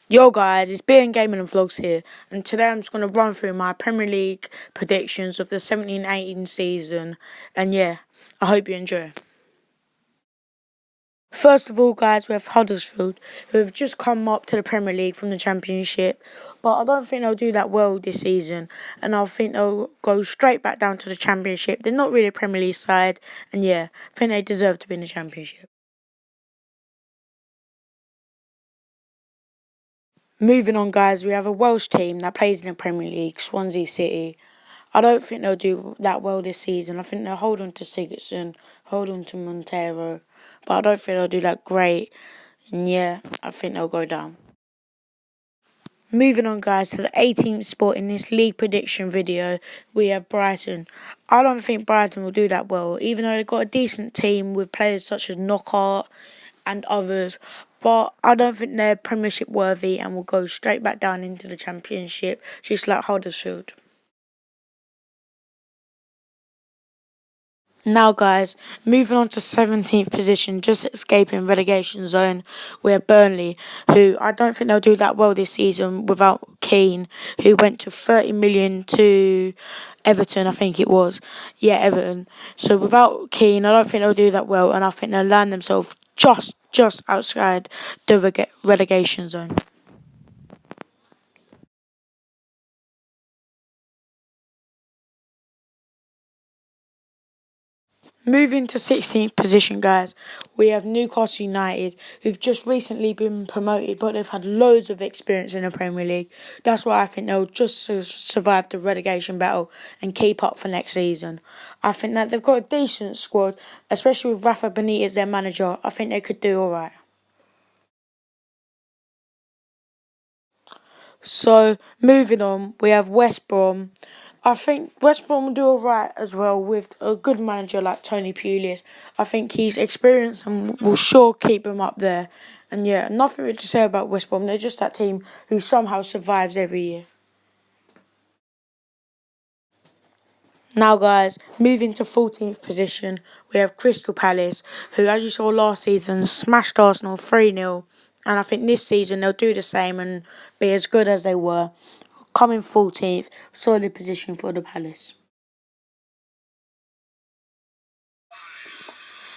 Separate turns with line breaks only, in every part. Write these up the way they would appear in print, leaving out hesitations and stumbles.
Yo guys, it's BN Gaming and Vlogs here, and today I'm just going to run through my Premier League predictions of the 17-18 season, and yeah, I hope you enjoy. First of all guys, we have Huddersfield, who have just come up to the Premier League from the Championship, but I don't think they'll do that well this season, and I think they'll go straight back down to the Championship. They're not really a Premier League side, and yeah, I think they deserve to be in the Championship. Moving on, guys, we have a Welsh team that plays in the Premier League, Swansea City. I don't think they'll do that well this season. I think they'll hold on to Sigurdsson, hold on to Montero, but I don't think they'll do that great. And yeah, I think they'll go down. Moving on, guys, to the 18th spot in this league prediction video, we have Brighton. I don't think Brighton will do that well, even though they've got a decent team with players such as Knockaert and others. But I don't think they're Premiership worthy and will go straight back down into the Championship, just like Huddersfield. Now, guys, moving on to 17th position, just escaping relegation zone, we have Burnley, who I don't think they'll do that well this season without Keane, who went to 30 million to Everton, I think it was. Yeah, Everton. So without Keane, I don't think they'll do that well, and I think they'll land themselves just outside the relegation zone. Moving to 16th position, guys, we have Newcastle United, who've just recently been promoted, but they've had loads of experience in the Premier League. That's why I think they'll just survive the relegation battle and keep up for next season. I think that they've got a decent squad, especially with Rafa Benitez, their manager. I think they could do all right. So, moving on, we have West Brom. I think West Brom will do all right as well with a good manager like Tony Pulis. I think he's experienced and will sure keep him up there. And yeah, nothing really to say about West Brom. They're just that team who somehow survives every year. Now, guys, moving to 14th position, we have Crystal Palace, who, as you saw last season, smashed Arsenal 3-0. And I think this season they'll do the same and be as good as they were. Coming 14th, solid position for the Palace.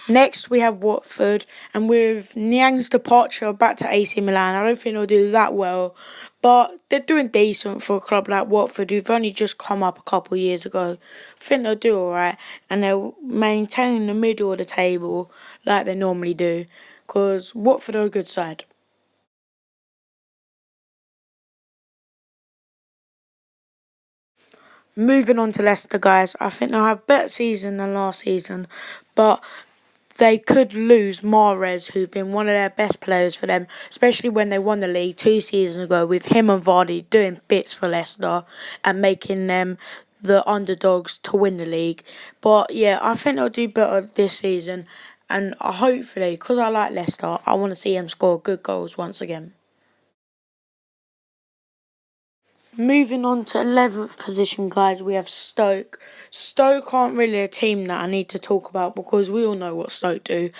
Next, we have Watford, and with Niang's departure back to AC Milan, I don't think they'll do that well, but they're doing decent for a club like Watford, who've only just come up a couple of years ago. I think they'll do alright, and they'll maintain the middle of the table like they normally do, because Watford are a good side. Moving on to Leicester, guys, I think they'll have a better season than last season, but they could lose Mahrez, who's been one of their best players for them, especially when they won the league 2 seasons ago with him and Vardy doing bits for Leicester and making them the underdogs to win the league. But yeah, I think they'll do better this season, and hopefully, because I like Leicester, I want to see them score good goals once again. Moving on to 11th position, guys, we have Stoke. Stoke aren't really a team that I need to talk about because we all know what Stoke do.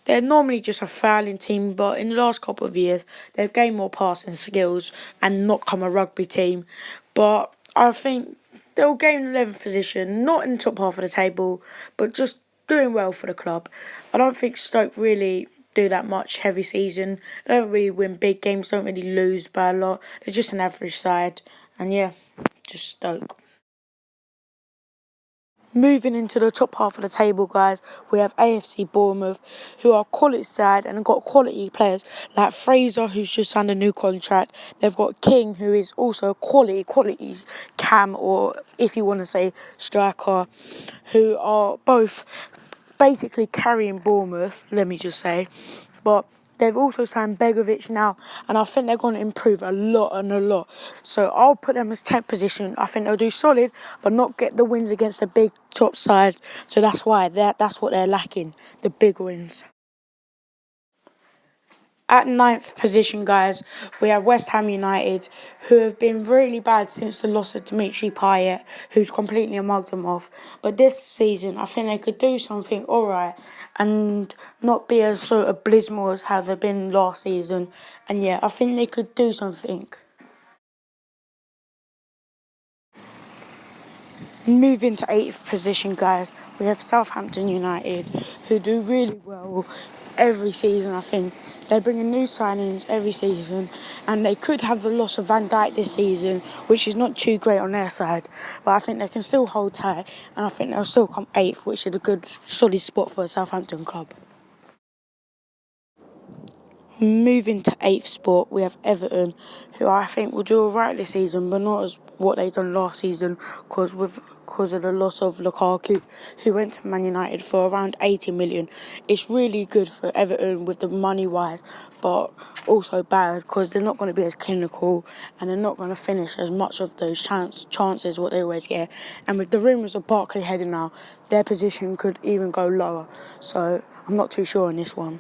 They're normally just a fouling team, but in the last couple of years, they've gained more passing skills and not come a rugby team. But I think they'll gain 11th position, not in the top half of the table, but just doing well for the club. I don't think Stoke really do that much heavy season. They don't really win big games, don't really lose by a lot. They're just an average side. And yeah, just Stoke. Moving into the top half of the table, guys, we have AFC Bournemouth, who are a quality side and have got quality players like Fraser, who's just signed a new contract. They've got King, who is also a quality cam, or if you want to say striker, who are both basically carrying Bournemouth, let me just say. But they've also signed Begovic now, and I think they're going to improve a lot and a lot. So I'll put them as 10th position. I think they'll do solid, but not get the wins against the big top side. So that's why that's what they're lacking, the big wins. At ninth position, guys, we have West Ham United, who have been really bad since the loss of Dimitri Payet, who's completely mugged them off. But this season, I think they could do something alright and not be as sort of abysmal as how they've been last season. And yeah, I think they could do something. Moving to eighth position, guys, we have Southampton United, who do really well every season. I think they bring in new signings every season, and they could have the loss of Van Dijk this season, which is not too great on their side. But I think they can still hold tight, and I think they'll still come eighth, which is a good, solid spot for a Southampton club. Moving to eighth spot, we have Everton, who I think will do alright this season, but not as what they done last season, because of the loss of Lukaku, who went to Man United for around 80 million. It's really good for Everton with the money wise, but also bad because they're not going to be as clinical and they're not going to finish as much of those chances what they always get. And with the rumours of Barkley heading now, their position could even go lower. So I'm not too sure on this one.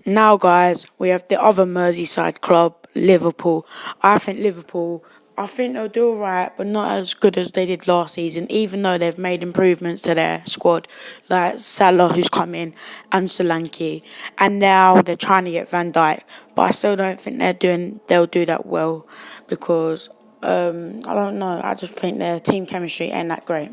Now, guys, we have the other Merseyside club, Liverpool. I think they'll do alright, but not as good as they did last season, even though they've made improvements to their squad, like Salah, who's come in, and Solanke. And now they're trying to get Van Dijk, but I still don't think they'll do that well because, I don't know, I just think their team chemistry ain't that great.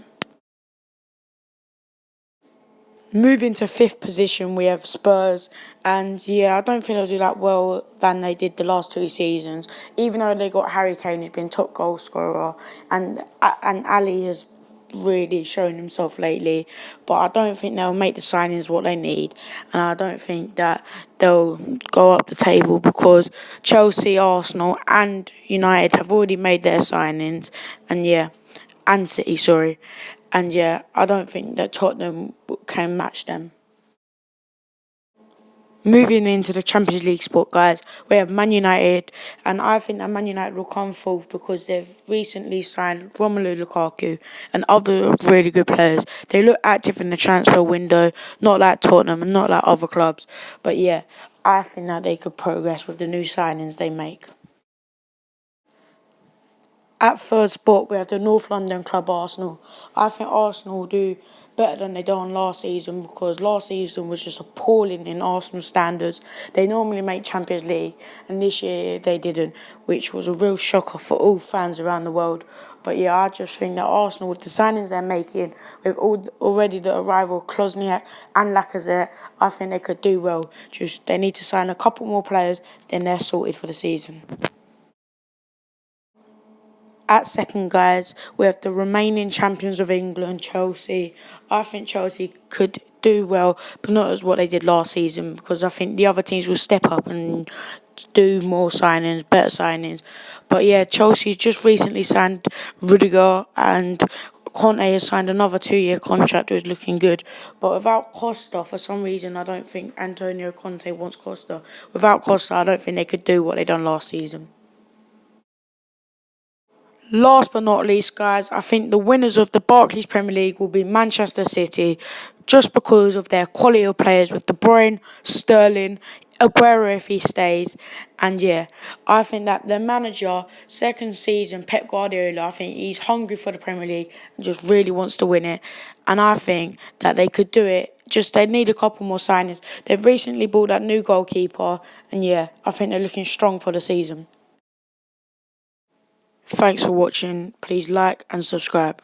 Moving to fifth position, we have Spurs, and yeah, I don't think they'll do that well than they did the last two seasons. Even though they got Harry Kane, who's been top goal scorer, and Ali has really shown himself lately. But I don't think they'll make the signings what they need, and I don't think that they'll go up the table because Chelsea, Arsenal, and United have already made their signings, and yeah, and City, sorry. And yeah, I don't think that Tottenham can match them. Moving into the Champions League spot, guys, we have Man United, and I think that Man United will come fourth because they've recently signed Romelu Lukaku and other really good players. They look active in the transfer window, not like Tottenham and not like other clubs. But yeah, I think that they could progress with the new signings they make. At third spot, we have the North London club Arsenal. I think Arsenal will do better than they done last season because last season was just appalling in Arsenal standards. They normally make Champions League, and this year they didn't, which was a real shocker for all fans around the world. But yeah, I just think that Arsenal, with the signings they're making, with already the arrival of Klosniak and Lacazette, I think they could do well. Just they need to sign a couple more players, then they're sorted for the season. At second, guys, we have the remaining champions of England, Chelsea. I think Chelsea could do well, but not as what they did last season because I think the other teams will step up and do more signings, better signings. But yeah, Chelsea just recently signed Rudiger and Conte has signed another 2-year contract who's looking good. But without Costa, for some reason, I don't think Antonio Conte wants Costa. Without Costa, I don't think they could do what they done last season. Last but not least, guys, I think the winners of the Barclays Premier League will be Manchester City, just because of their quality of players with De Bruyne, Sterling, Aguero if he stays, and yeah, I think that the manager, second season, Pep Guardiola, I think he's hungry for the Premier League and just really wants to win it, and I think that they could do it. Just they need a couple more signings. They've recently bought that new goalkeeper, and yeah, I think they're looking strong for the season. Thanks for watching. Please like and subscribe.